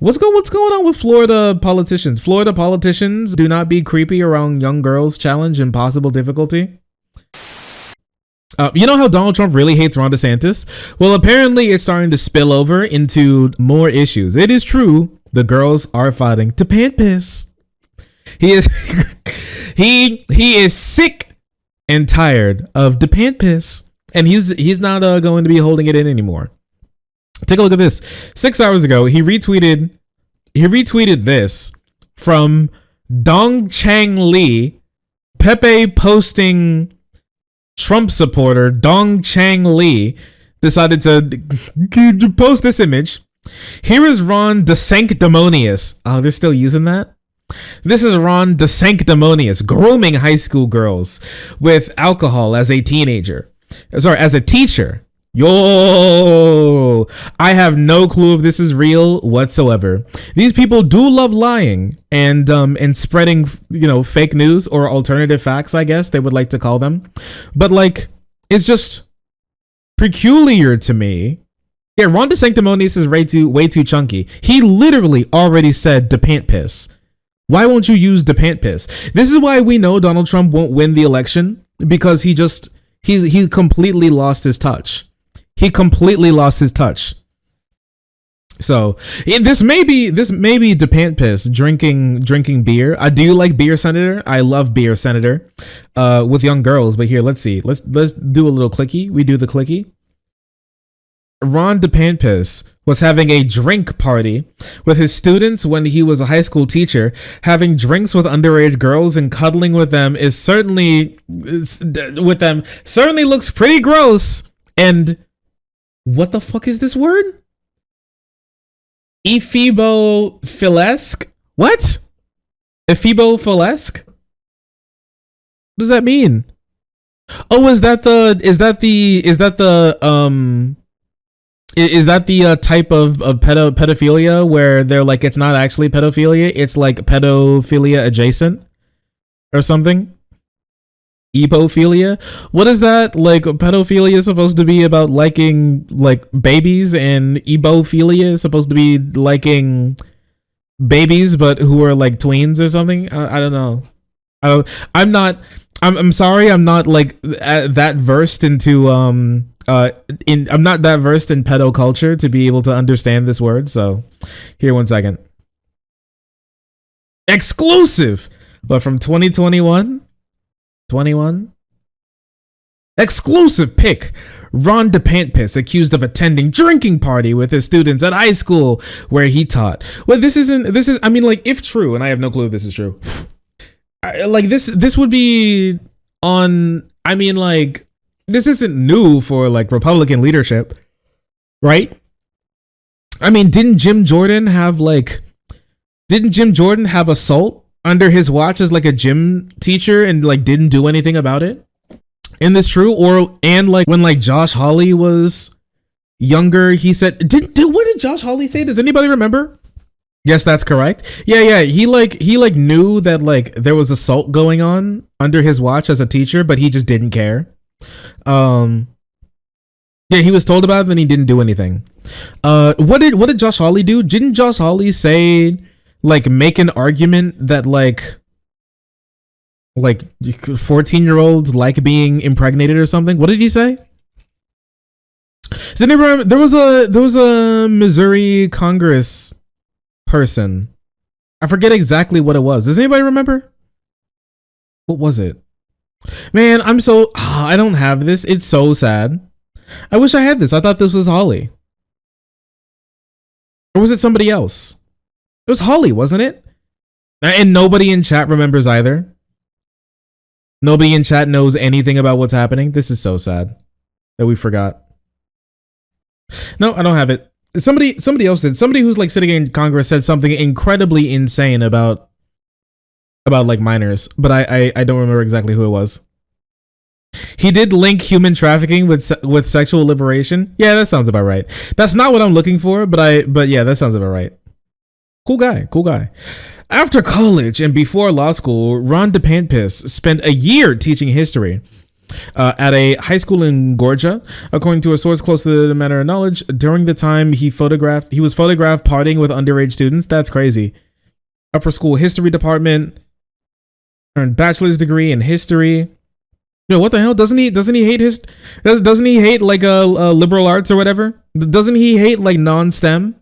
What's going on with Florida politicians? Florida politicians do not be creepy around young girls challenge impossible difficulty. You know how Donald Trump really hates Ron DeSantis? Well, apparently it's starting to spill over into more issues. It is true, the girls are fighting to pant piss. He is he is sick and tired of the pant piss, and he's not going to be holding it in anymore. Take a look at this. 6 hours ago, he retweeted this from Dong Chang Lee, Pepe posting Trump supporter Dong Chang Lee decided to post this image. Here is Ron DeSanctimonious. Oh, they're still using that? This is Ron DeSanctimonious grooming high school girls with alcohol as a teenager. Sorry, as a teacher. Yo, I have no clue if this is real whatsoever. These people do love lying and spreading, fake news or alternative facts, I guess they would like to call them. But like, it's just peculiar to me. Yeah, Ron DeSanctimonious is way too chunky. He literally already said the pant piss. Why won't you use the pant piss? This is why we know Donald Trump won't win the election, because he completely lost his touch. He completely lost his touch. So this may be the pant piss drinking beer. I do like beer, Senator. I love beer, Senator. With young girls, but here, let's see. Let's do a little clicky. We do the clicky. Ron DeSantis was having a drink party with his students when he was a high school teacher. Having drinks with underage girls and cuddling with them certainly looks pretty gross. And what the fuck is this word? Ephemophilesque? What? Ephemophilesque? What does that mean? Oh, is that the type of pedophilia where they're like, it's not actually pedophilia, it's like pedophilia adjacent or something? Ebophilia? What is that? Like, pedophilia is supposed to be about liking like babies, and ebophilia is supposed to be liking babies but who are like tweens or something. I don't know. I'm sorry, I'm not like that versed into I'm not that versed in pedo culture to be able to understand this word. So here, 1 second. Exclusive, but from 2021. Exclusive pick. Ron DeSantis accused of attending drinking party with his students at high school where he taught. Well, I mean, like, if true, and I have no clue if this is true. Like, this would be on, I mean, like, this isn't new for like Republican leadership, right? I mean, didn't Jim Jordan have assault under his watch as like a gym teacher and like didn't do anything about it? Isn't this true? And like when like Josh Hawley was younger, he said, what did Josh Hawley say? Does anybody remember? Yes, that's correct. Yeah. He knew that like there was assault going on under his watch as a teacher, but he just didn't care. Yeah, he was told about it and he didn't do anything. What did Josh Hawley do? Didn't Josh Hawley say, like, make an argument that like 14-year-olds like being impregnated or something? What did he say? Does anybody remember? There was a Missouri Congress person. I forget exactly what it was. Does anybody remember? What was it? Man, I don't have this. It's so sad. I wish I had this. I thought this was Holly. Or was it somebody else? It was Holly, wasn't it? And nobody in chat remembers either. Nobody in chat knows anything about what's happening. This is so sad that we forgot. No, I don't have it. Somebody else did. Somebody who's like sitting in Congress said something incredibly insane about like minors, but I don't remember exactly who it was. He did link human trafficking with sexual liberation. Yeah, that sounds about right. That's not what I'm looking for, but yeah, that sounds about right. Cool guy. After college and before law school, Ron DeSantis spent a year teaching history. at a high school in Georgia. According to a source close to the matter of knowledge, during the time he was photographed partying with underage students. That's crazy. Upper school history department, earned bachelor's degree in history. Yo, what the hell? Doesn't he hate doesn't he hate like a liberal arts or whatever? Doesn't he hate like non-STEM?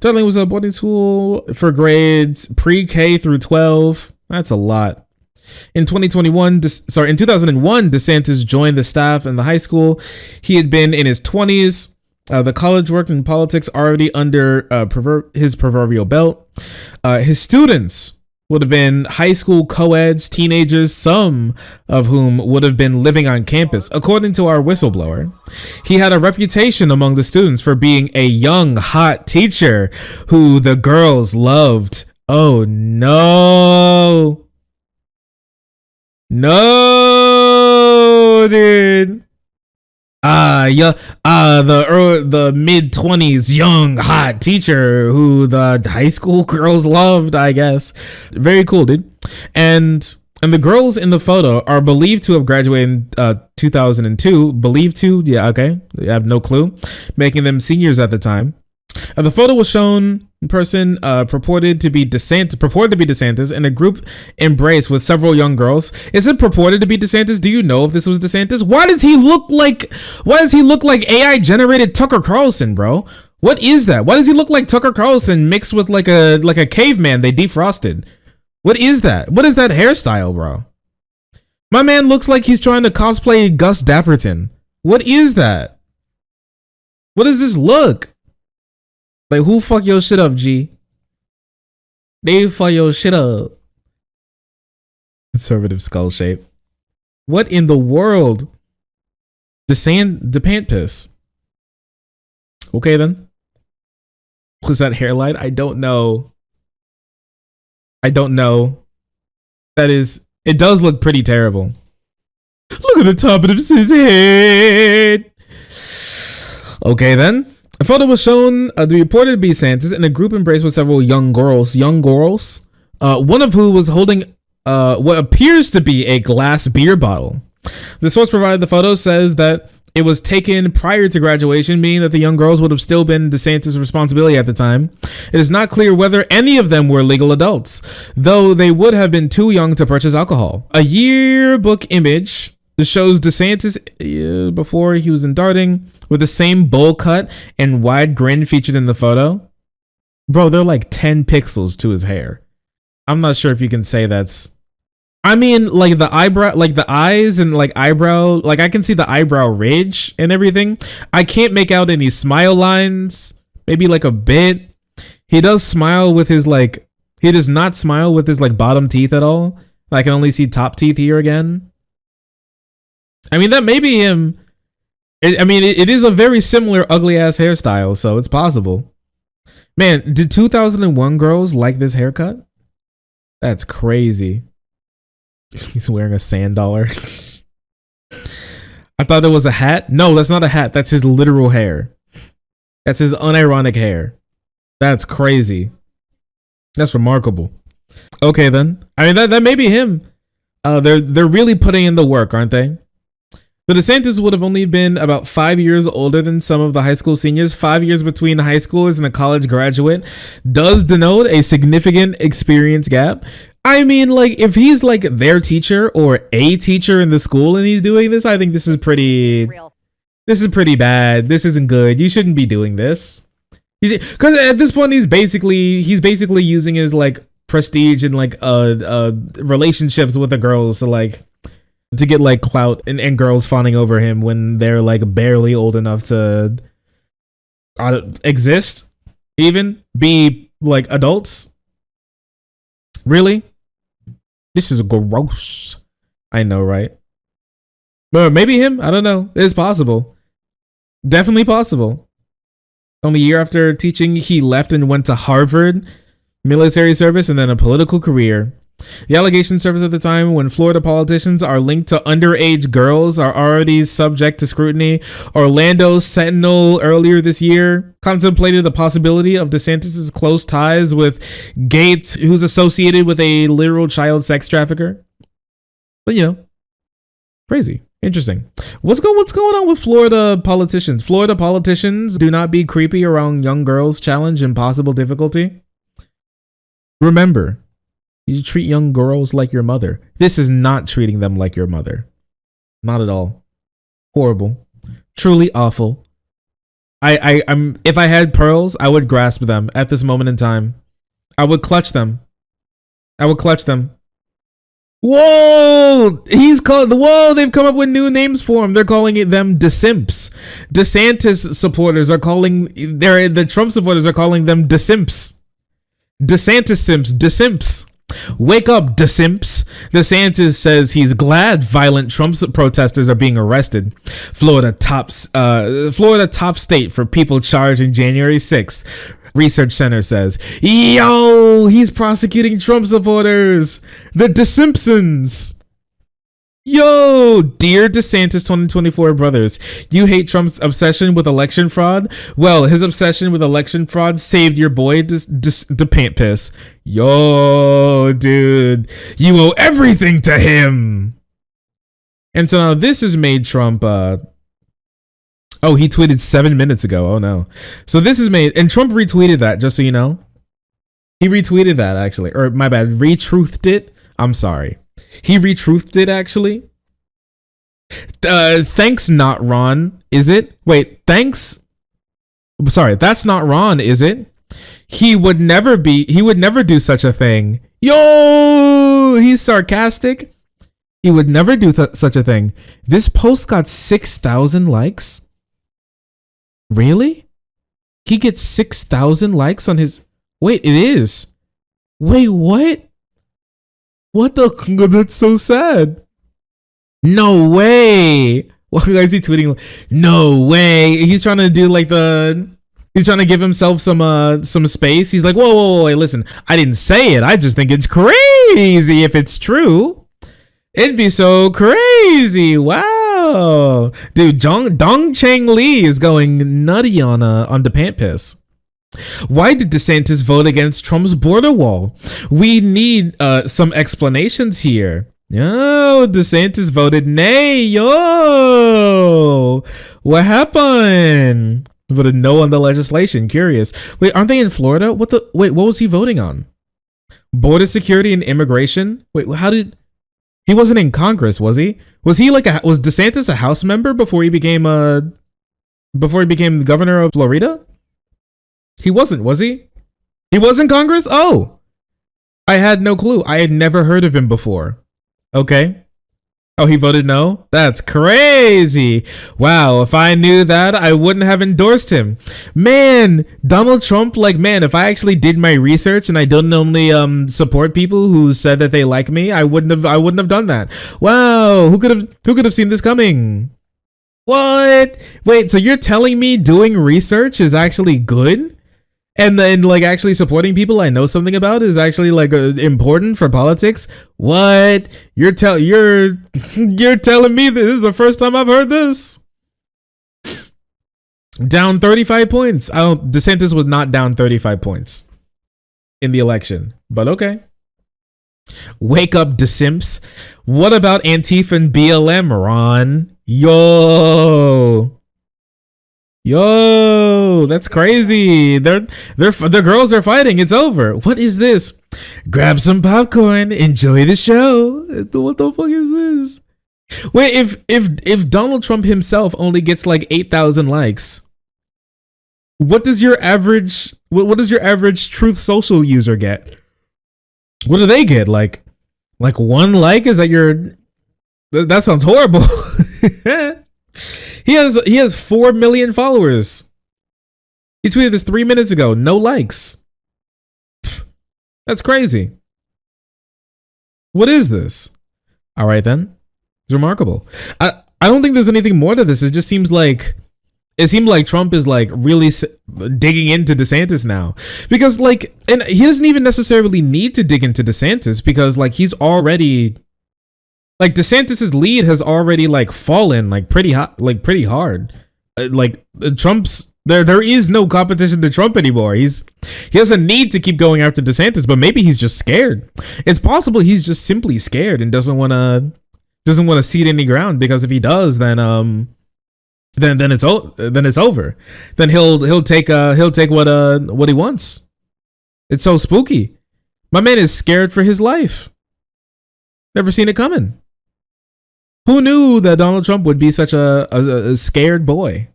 Darling was a boarding school for grades pre-K through 12. That's a lot. In 2001, DeSantis joined the staff in the high school. He had been in his 20s. The college work and politics already under his proverbial belt. His students would have been high school co-eds, teenagers, some of whom would have been living on campus. According to our whistleblower, he had a reputation among the students for being a young, hot teacher who the girls loved. Oh no. No, dude. The mid-20s young hot teacher who the high school girls loved, I guess. Very cool, dude. And the girls in the photo are believed to have graduated in 2002. Believed to? Yeah, okay. I have no clue. Making them seniors at the time. The photo was shown in person, purported to be DeSantis in a group embrace with several young girls. Is it purported to be DeSantis? Do you know if this was DeSantis? Why does he look like AI generated Tucker Carlson, bro? What is that? Why does he look like Tucker Carlson mixed with like a caveman they defrosted? What is that? What is that hairstyle, bro? My man looks like he's trying to cosplay Gus Dapperton. What is that? What does this look? Like, who fuck your shit up, G? They fuck your shit up. Conservative skull shape. What in the world? DePant piss. Okay then. Was that hairline? I don't know. That is, it does look pretty terrible. Look at the top of his head. Okay then. A photo was shown to be reported to be DeSantis in a group embrace with several young girls, one of who was holding what appears to be a glass beer bottle. The source provided the photo says that it was taken prior to graduation, meaning that the young girls would have still been DeSantis' responsibility at the time. It is not clear whether any of them were legal adults, though they would have been too young to purchase alcohol. A yearbook image that shows DeSantis before he was in darting with the same bowl cut and wide grin featured in the photo. Bro, they're like 10 pixels to his hair. I'm not sure if you can say that's... I mean, like the eyebrow, like the eyes and like eyebrow, like I can see the eyebrow ridge and everything. I can't make out any smile lines, maybe like a bit. He does smile with his like, he does not smile with his like bottom teeth at all. I can only see top teeth here again. I mean, that may be him. It is a very similar ugly ass hairstyle, so it's possible. Man, did 2001 girls like this haircut? That's crazy. He's wearing a sand dollar. I thought that was a hat. No, that's not a hat. That's his literal hair. That's his unironic hair. That's crazy. That's remarkable. Okay, then. I mean, that may be him. They're really putting in the work, aren't they? The DeSantis would have only been about 5 years older than some of the high school seniors. 5 years between high schoolers and a college graduate does denote a significant experience gap. I mean, like, if he's like their teacher or a teacher in the school and he's doing this, I think this is pretty bad. This isn't good. You shouldn't be doing this. Because at this point, he's basically using his like prestige and like relationships with the girls to get like clout and girls fawning over him when they're like barely old enough to exist, even be like adults. Really? This is gross. I know, right? But maybe him. I don't know. It's possible. Definitely possible. Only a year after teaching, he left and went to Harvard, military service, and then a political career. The allegation surfaced at the time when Florida politicians are linked to underage girls are already subject to scrutiny. Orlando Sentinel earlier this year contemplated the possibility of DeSantis' close ties with Gates, who's associated with a literal child sex trafficker. But crazy. Interesting. What's going on with Florida politicians? Florida politicians do not be creepy around young girls challenge impossible difficulty. Remember, you treat young girls like your mother. This is not treating them like your mother. Not at all. Horrible. Truly awful. I'm if I had pearls, I would grasp them at this moment in time. I would clutch them. Whoa! They've come up with new names for him. They're calling them DeSimps. DeSantis supporters are calling the Trump supporters are calling them DeSimps. DeSantis simps, DeSimps. Wake up, DeSimps. DeSantis says he's glad violent Trump protesters are being arrested. Florida top state for people charged in January 6th. Research Center says, yo, he's prosecuting Trump supporters. The DeSimpsons. Yo, dear DeSantis 2024 brothers, you hate Trump's obsession with election fraud? Well, his obsession with election fraud saved your boy the pant piss. Yo, dude, you owe everything to him. And so now this has made Trump, oh, he tweeted 7 minutes ago. Oh no. So this is made, and Trump retweeted that, just so you know. He retweeted that actually, or my bad, retruthed it. I'm sorry. He retruthed it actually. Thanks, not Ron, is it? Wait, thanks. Sorry, that's not Ron, is it? He would never do such a thing. Yo, he's sarcastic. He would never do such a thing. This post got 6,000 likes. Really? He gets 6,000 likes on his. Wait, it is. Wait, what? What the? That's so sad. No way. Why is he tweeting? No way. He's trying to do like he's trying to give himself some space. He's like, whoa, wait, listen. I didn't say it. I just think it's crazy if it's true. It'd be so crazy. Wow. Dude, Dong Chang Lee is going nutty on the pant piss. Why did DeSantis vote against Trump's border wall? We need some explanations here. Yo, DeSantis voted nay. Yo, what happened? Voted no on the legislation. Curious. Wait, aren't they in Florida? What was he voting on? Border security and immigration? Wait, he wasn't in Congress, was he? Was DeSantis a House member before he became the governor of Florida? He wasn't, was he? He was in Congress? Oh, I had no clue. I had never heard of him before. Okay. Oh, he voted no? That's crazy. Wow, if I knew that, I wouldn't have endorsed him. Man, Donald Trump, if I actually did my research and I didn't only support people who said that they like me, I wouldn't have done that. Wow, who could have seen this coming? What? Wait, so you're telling me doing research is actually good? And then actually supporting people I know something about is actually important for politics? What? You're telling me that this is the first time I've heard this? Down 35 points. DeSantis was not down 35 points in the election, but okay. Wake up, DeSimps. What about Antifa and BLM, Ron? Yo, that's crazy. The girls are fighting. It's over. What is this? Grab some popcorn. Enjoy the show. What the fuck is this? Wait, if Donald Trump himself only gets 8,000 likes, what does your average Truth Social user get? What do they get? Like 1 like? Is that that sounds horrible. He has 4 million followers. He tweeted this 3 minutes ago. No likes. That's crazy. What is this? All right then. It's remarkable. I don't think there's anything more to this. It just seems like Trump is really digging into DeSantis now, because and he doesn't even necessarily need to dig into DeSantis, because he's already. DeSantis's lead has already fallen pretty hard. Trump's there is no competition to Trump anymore. He doesn't need to keep going after DeSantis, but maybe he's just scared. It's possible he's just simply scared and doesn't want to Doesn't want to cede any ground, because if he does, then it's over. Then he'll take what he wants. It's so spooky. My man is scared for his life. Never seen it coming. Who knew that Donald Trump would be such a scared boy?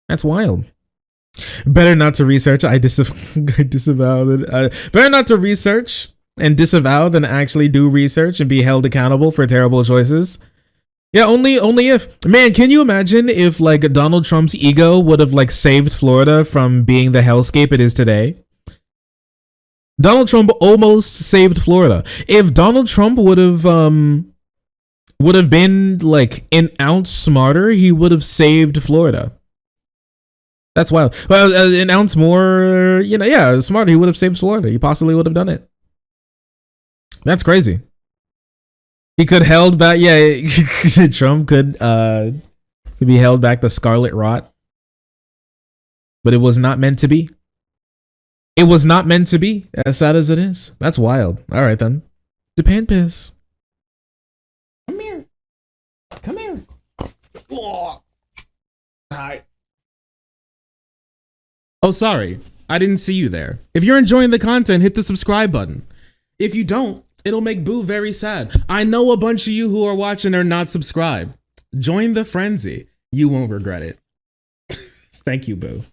That's wild. Better not to research. I disavow it. Better not to research and disavow than actually do research and be held accountable for terrible choices. Yeah, only if, man, can you imagine if like Donald Trump's ego would have like saved Florida from being the hellscape it is today? Donald Trump almost saved Florida. If Donald Trump would have been like an ounce smarter, he would have saved Florida. That's wild. Well, an ounce more, smarter, he would have saved Florida. He possibly would have done it. That's crazy. He could held back. Yeah, Trump could be held back the scarlet rot, but it was not meant to be. It was not meant to be. As sad as it is. That's wild. All right then. Japan piss. Come here. Come here. Oh. Hi. Oh, sorry. I didn't see you there. If you're enjoying the content, hit the subscribe button. If you don't, it'll make Boo very sad. I know a bunch of you who are watching are not subscribed. Join the frenzy. You won't regret it. Thank you, Boo.